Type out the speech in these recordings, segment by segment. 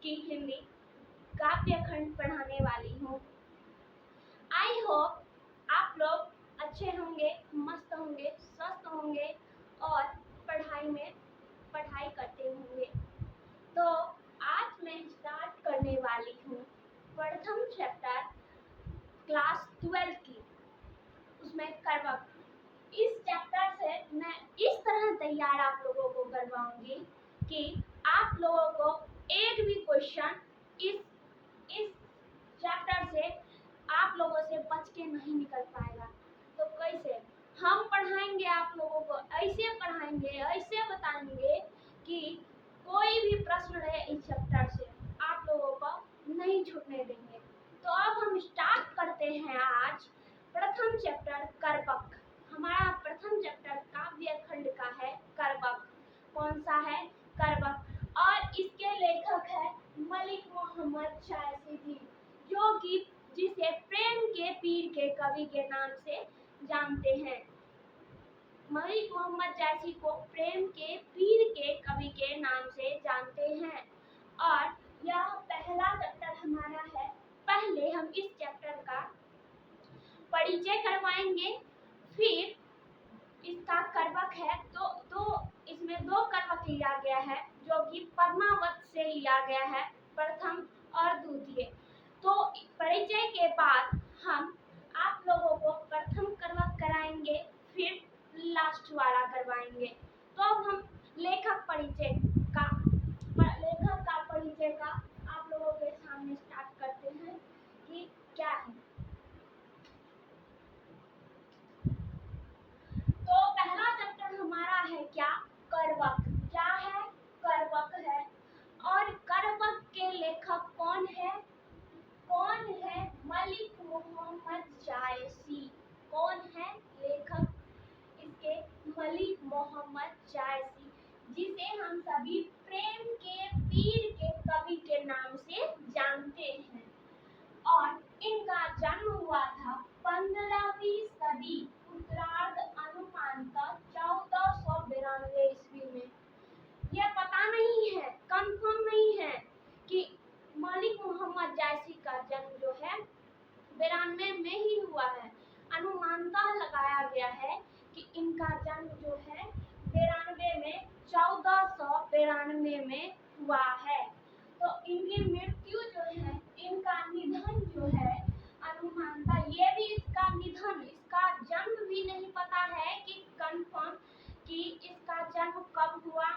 की हिंदी काव्य खंड पढ़ाने वाली हूँ। आई होप आप लोग अच्छे होंगे, मस्त होंगे, स्वस्थ होंगे और पढ़ाई करते होंगे। तो आज मैं स्टार्ट करने वाली हूँ प्रथम चैप्टर क्लास 12 की, उसमें कर्वक। इस चैप्टर से मैं इस तरह तैयार आप लोगों को करवाऊंगी कि आप लोगों को एक भी क्वेश्चन इस चैप्टर से आप लोगों से बच के नहीं निकल पाएगा। तो कैसे हम पढ़ाएंगे, आप लोगों को ऐसे पढ़ाएंगे, ऐसे बताएंगे कि कोई भी प्रश्न रहे इस चैप्टर से आप लोगों को नहीं छूटने देंगे। तो अब हम स्टार्ट करते हैं आज प्रथम चैप्टर कर्वक। हमारा प्रथम चैप्टर काव्य खंड का है कर्वक। कौन सा है? कर्वक। और इसके लेखक है मलिक मोहम्मद जायसी जी, जो कि जिसे प्रेम के पीर के कवि के नाम से जानते हैं। मलिक मोहम्मद जायसी को प्रेम के पीर के कवि के नाम से जानते हैं। और यह पहला चैप्टर हमारा है। पहले हम इस चैप्टर का परिचय करवाएंगे, फिर इसका कर्वक है तो इसमें दो कर्वक लिया गया है, जो कि पद्मावत से लिया गया है, प्रथम और द्वितीय। तो परिचय के बाद हम आप लोगों को प्रथम कर्वक कराएंगे, फिर लास्ट वाला करवाएंगे। तो अब हम लेखक का परिचय का आप लोगों के सामने स्टार्ट करते हैं कि क्या है। तो पहला चैप्टर हमारा है क्या? कर्वक। क्या है? कर्वक है। और कर्वक के लेखक कौन है? मलिक मोहम्मद जायसी। कौन है लेखक इसके? मलिक मोहम्मद जायसी, जिसे हम सभी प्रेम के पीर के कवि के नाम से जानते हैं। और इनका जन्म हुआ था 15वीं सदी उत्तरार्ध, अनुमानतः 1492 ईस्वी में। यह पता नहीं है, कंफर्म नहीं है कि मलिक मोहम्मद जायसी का जन्म जो है 92 में ही हुआ है। अनुमानतः लगाया गया है कि इनका जन्म जो है 92 में, 1492 में हुआ है। तो इनकी मृत्यु जो है, इनका निधन जो है अनुमानतः, ये भी इसका निधन, इसका जन्म भी नहीं पता है कि कंफर्म कि इसका जन्म कब हुआ,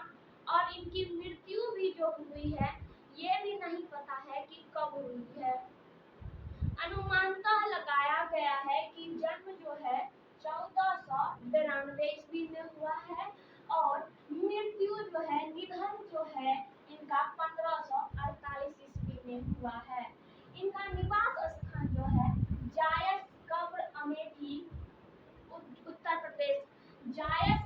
और इनकी मृत्यु भी जो हुई है ये भी नहीं पता है कि कब हुई है। अनुमानतः लगाया गया है कि जन्म जो है 1492 ईस्वी में हुआ है, और मृत्यु जो है, निधन जो है इनका 1548 ईस्वी में हुआ है। इनका निवास स्थान जो है जायस कब्र, अमेठी, उत्तर प्रदेश। जायस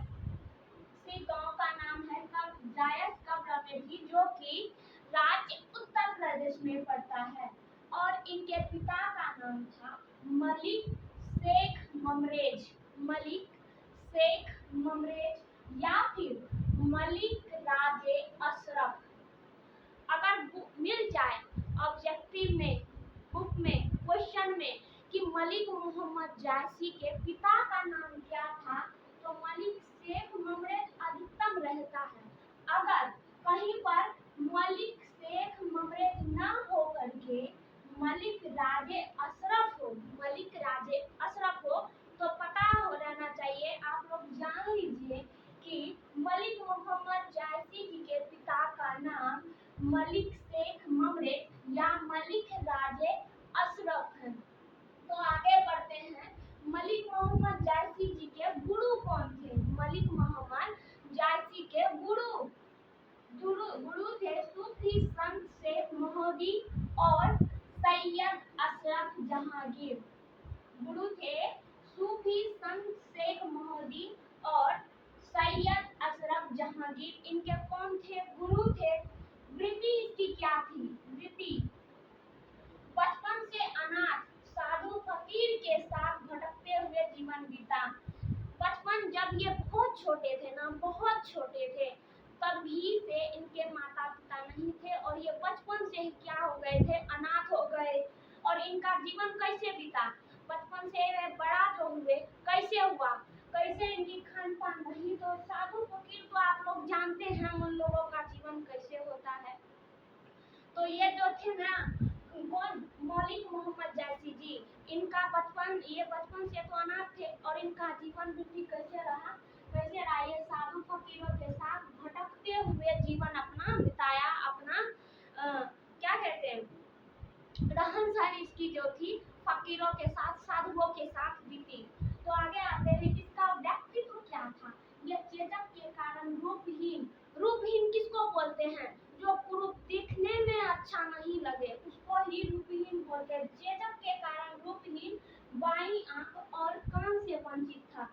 से गांव का नाम है जायस कब्र, अमेठी, जो कि राज्य उत्तर प्रदेश में पड़ता है। और इनके पिता का नाम था मलिक शेख ममरेज। मलिक शेख ममरेज या फिर मलिक राजे अशरफ। अगर मिल जाए ऑब्जेक्टिव में, बुक में, क्वेश्चन में कि मलिक मोहम्मद जायसी के पिता का नाम क्या था, तो मलिक शेख ममरेज अधिकतम रहता है। अगर कहीं पर मलिक शेख ममरेज ना हो करके मलिक राजे अशरफ हो, तो पता हो रहना चाहिए, आप लोग जान लीजिए कि मलिक मोहम्मद जायसी जी के पिता का नाम मलिक शेख ममरेज या मलिक राजे अशरफ है। तो आगे बढ़ते हैं। मलिक मोहम्मद जायसी जी के गुरु कौन थे? मलिक मोहम्मद जायसी के गुरु थे सूफी संत शेख मोहम्मदी और सैयद अशरफ जहांगीर। गुरु थे सूफी संत शेख मोहम्मदी और सैयद अशरफ जहांगीर। इनके कौन थे? गुरु थे। वृत्ति इसकी क्या थी? वृत्ति बचपन से अनाथ साधु फकीर के साथ भटकते हुए जीवन बीता। बचपन जब ये बहुत छोटे थे ना, बहुत छोटे थे, तभी से इनके माता पिता नहीं थे और ये बचपन से ही क्या हो गए थे, अनाथ हो गए। और इनका जीवन कैसे बीता, बचपन से वे बड़ा जो हुए कैसे हुआ, कैसे इनकी खान पान रही। तो साधु फकीर तो आप लोग जानते हैं उन लोगों का जीवन कैसे होता है। तो ये जो थे ना कौन, मौलिक मोहम्मद जैसी जी, इनका बचपन, ये बचपन से तो अनाथ थे और इनका जीवन वृद्धि कैसे रहा, कैसे रहा, ये साधु फकीरों के साथ भटकते हुए जीवन अपना बिताया, अपना क्या कहते हैं, रहन सहन इसकी जो थी फकीरों के साथ, साधुओं के साथ बीती। तो आगे आते हैं, इसका व्यक्तित्व क्या था। ये चेतक के कारण रूपहीन, रूपहीन किसको बोलते हैं, जो पुरुष दिखने में अच्छा नहीं लगे उसको ही रूपहीन बोलते हैं। चेतक के कारण रूपहीन, बाईं आंख और कान से वंचित था।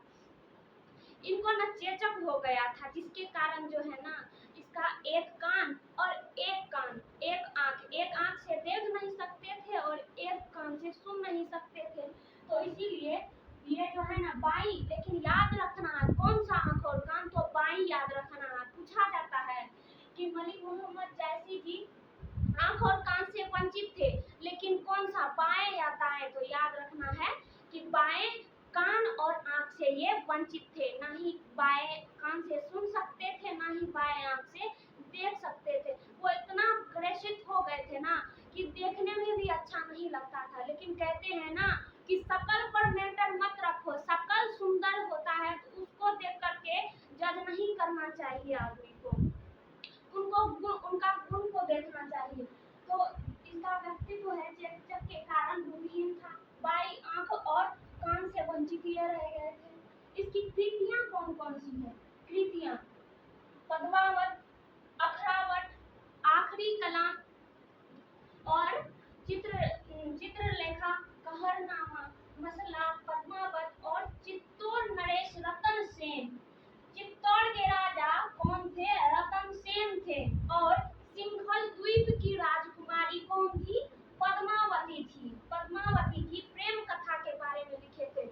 इनको ना चेचक हो गया था, जिसके कारण जो है ना इसका एक कान और एक आंख से देख नहीं सकते थे और एक कान से सुन नहीं सकते थे। तो इसीलिए ये जो है ना बाई, लेकिन याद रखना है कौन सा आंख और कान, तो बाई याद रखना है। पूछा जाता है कि मलिक मोहम्मद जैसी जी आंख और कान से वंचित थे, लेकिन कौन सा, बाएं या दाएं। तो याद रखना है कि बाएं कान और आंख से ये वंचित थे, ना ही बाएं कान से सुन सकते थे, ना ही बाएं आंख से देख सकते थे। वो इतना ग्रसित हो गए थे ना कि देखने में भी अच्छा नहीं लगता था। लेकिन कहते हैं ना कि शकल पर मैटर मत रखो, शकल सुंदर होता है तो उसको देख करके जज नहीं करना चाहिए आदमी को, उनको उनका गुण को देखना चाहिए। तो इसका व्यक्तित्व है चेचक के कारण रूपहीन था, बाई आंख और कान से वंचित ये रह गए थे। इसकी कृतियां कौन कौन सी है, कृतियां पद्मावत, अखरावत, आखिरी कलाम और चित्रलेखा, कहरनामा, मसला, पद्मावत और चित्तौड़ नरेश रतन सेन। चित्तौड़ के राजा कौन थे, रतन सेन थे। और सिंघल द्वीप की राजकुमारी कौन थी, पद्मावती थी। पद्मावती की प्रेम कथा के बारे में लिखे थे।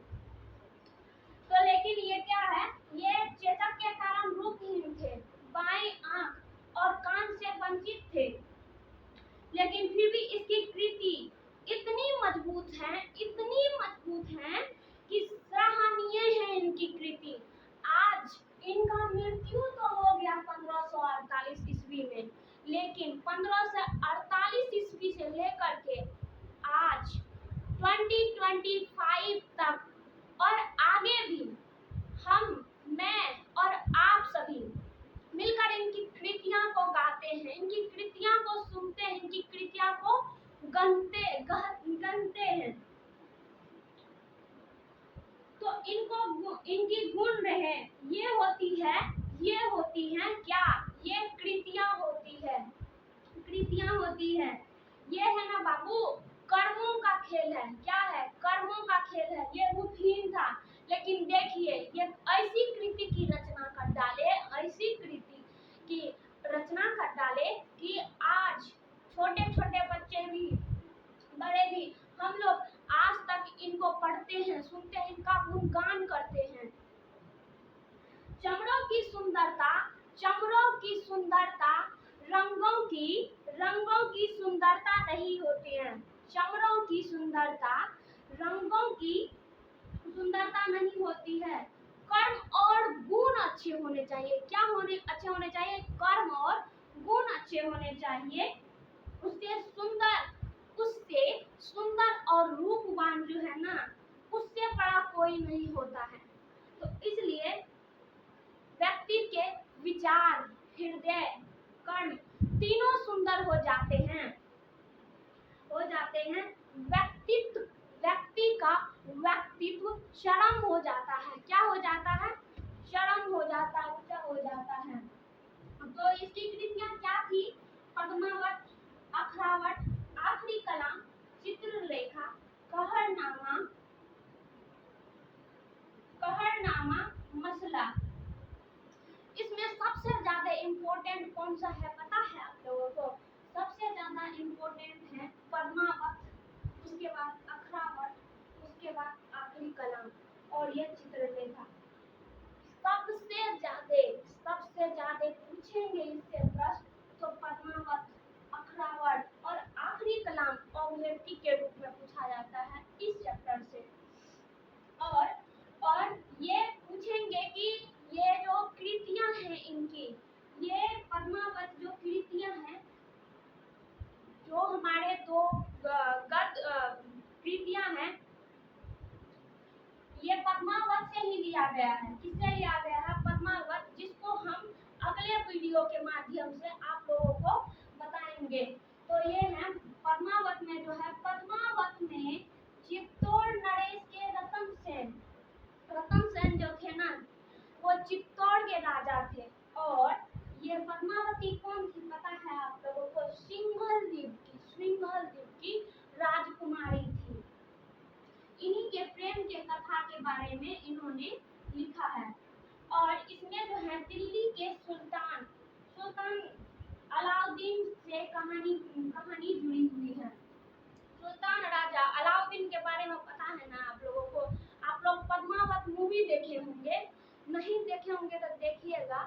तो लेकिन ये क्या है, ये चेचक के कारण रूपहीन थे, बाएं आंख और कान से वंचित थे, लेकिन फिर भी इसकी कृति इतनी मजबूत है, इतनी मजबूत है कि सराहनीय है इनकी कृति। आज इनका मृत्यु तो हो गया 1548 ईस्वी में, लेकिन 1548 ईस्वी से लेकर के आज 2025 तक और आगे भी हम, मैं और आप सभी मिलकर इनकी कृतियां को गाते हैं, इनकी कृतियां को सुनते हैं, इनकी कृतियां को गनते हैं। तो इनको इनकी गुण रहे, ये होती है क्या, ये कृतियां होती है। ये है ना बाबू कर्मों का खेल है, क्या है, कर्मों का खेल है। ये रूपहीन था, लेकिन देखिए ये ऐसी कृति की रचना कर डाले, ऐसी कृति की रचना कर डाले कि आज छोटे छोटे बच्चे भी, बड़े भी, हम लोग आज तक इनको पढ़ते हैं, सुनते हैं, इनका गुणगान करते हैं। चमड़ों की सुंदरता, चमड़ों की सुंदरता रंगों की सुंदरता नहीं होती है। चमड़ों की सुंदरता रंगों की सुंदरता नहीं होती है। कर्म और गुण अच्छे होने चाहिए। क्या होने अच्छे होने चाहिए, कर्म और गुण अच्छे होने चाहिए। उससे सुंदर और रूपवान जो है ना, उससे बड़ा कोई नहीं होता है। तो इसलिए व्यक्ति के विचार, हृदय, कर्म तीनों सुंदर हो जाते हैं। व्यक्ति का व्यक्तित्व चरम हो जाता है। क्या हो जाता है, चरम हो जाता है, ऊंचा हो जाता है। तो इसकी कृतियां क्या थी, पद्मावत, अखरावत, आखिरी कलाम, चित्रलेखा, कहरनामा, मसला। इसमें सबसे ज्यादा इम्पोर्टेंट कौन सा है पता है आप लोगों को, सबसे ज्यादा इम्पोर्टेंट है पद्मावत, उसके बाद अखरावत, उसके बाद आखिरी कलाम और ये चित्रलेखा। सबसे ज्यादा पूछेंगे इससे प्रश्न तो पद्मावत, अखरावत और टॉपिक के रूप में पूछा जाता है इस चैप्टर से। और ये पूछेंगे कि ये जो कृतियां हैं इनकी, ये पद्मावत जो कृतियां हैं, जो हमारे दो गद कृतियां हैं, ये पद्मावत से ही लिया गया है। किससे लिया गया है? पद्मावत, जिसको हम अगले वीडियो के माध्यम से आप लोगों को बताएंगे। तो ये है पद्मावत में जो है, पद्मावत में चित्तौड़ नरेश के रतन सेन जो थे ना, वो चित्तौड़ के राजा थे। और ये पद्मावती कौन थी पता है आप लोगों को? श्रृंगल द्वीप की राजकुमारी थी। इन्हीं के प्रेम के कथा के बारे में इन्होंने लिखा है। और इसमें जो है दिल्ली के सुल्तान अलाउद्दीन से कहानी जुड़ी हुई है। सुल्तान राजा अलाउद्दीन के बारे में पता है ना आप लोगों को? आप लोग पद्मावत मूवी देखे होंगे, नहीं देखे होंगे तो देखिएगा।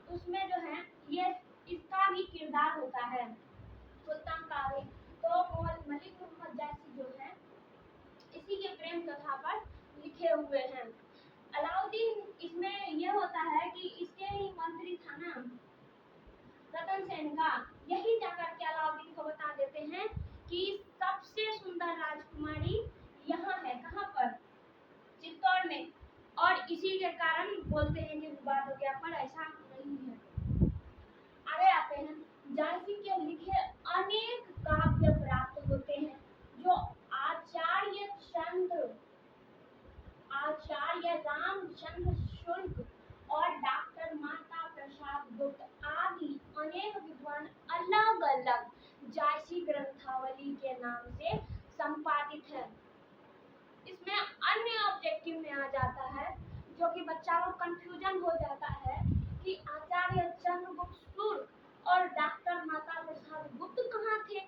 उसमें जो है ये इसका भी किरदार होता है, सुल्तान का भी। तो मलिक मोहम्मद जायसी जो है इसी के प्रेम कथा पर लिखे हुए हैं। अलाउद्दीन, इसमें यह होता है कि इसके ही मंत्री था ना रतन सेन का, यही जाकर के अलाउद्दीन को बता देते हैं कि सबसे सुंदर राजकुमारी यहाँ है। कहाँ पर? चित्तौड़ में। और इसी के कारण बोलते हैं कि विवाद हो गया, पर ऐसा नहीं है। आगे आते हैं। जायसी के लिखे अनेक काव्य प्राप्त होते हैं, जो आचार्य रामचंद्र शुक्ल और डॉक्टर माता प्रसाद गुप्त आदि अनेक विद्वान अलग अलग जायसी ग्रंथावली के नाम से संपादित है। इसमें अन्य ऑब्जेक्टिव में आ जाता है, जो कि बच्चा लोग कंफ्यूजन हो जाता है कि आचार्य चंद्रगुप्त शुक्ल और डॉक्टर माता प्रसाद गुप्त कहाँ थे,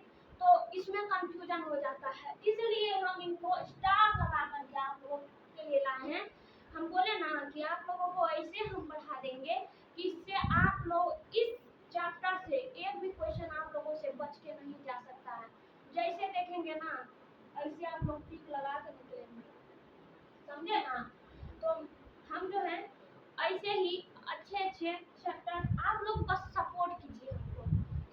तो इसमें कंफ्यूजन हो जाता है। इसलिए हम इनको स्टार लगा करके आप लोगों के लिए लाए हैं। हम बोले ना कि आप लोगों को ऐसे हम पढ़ा देंगे कि इससे आप लोग इस चैप्टर से एक भी क्वेश्चन आप लोगों से बच के नहीं जा सकता है। जैसे देखेंगे ना ऐसे आप लोग टिक लगा कर निकलेंगे, समझे ना? तो हम जो है ऐसे ही अच्छे चैप्टर आप लोग बस सपोर्ट कीजिए, हमको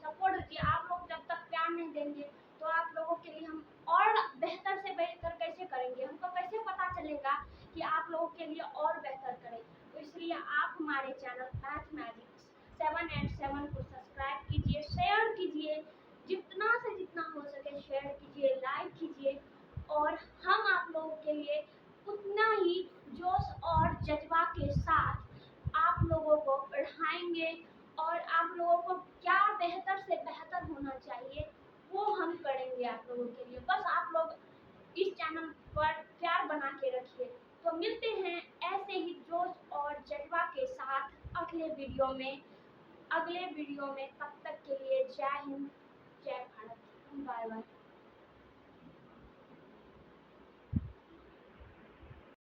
सपोर्ट कीजिए। आप लोग जब तक प्यार नहीं देंगे तो आप लोगों के लिए हम और बेहतर से बेहतर कैसे करेंगे? हमको कैसे पता चलेगा कि आप लोगों के लिए और बेहतर करें? तो इसलिए आप हमारे चैनल मैथमेटिक्स 787 को सब्सक्राइब कीजिए, शेयर कीजिए, जितना से जितना हो सके शेयर कीजिए, लाइक कीजिए। और हम आप लोगों के लिए उतना ही जोश और जज्बा के साथ आप लोगों को पढ़ाएंगे। और आप लोगों को क्या बेहतर से बेहतर होना चाहिए वो हम करेंगे आप लोगों के लिए। बस आप लोग इस चैनल पर प्यार बना के रखिए। तो मिलते हैं ऐसे ही जोश और जज्बा के साथ अगले वीडियो में। तब तक के लिए जय हिंद, जय भारत, बाय बाय।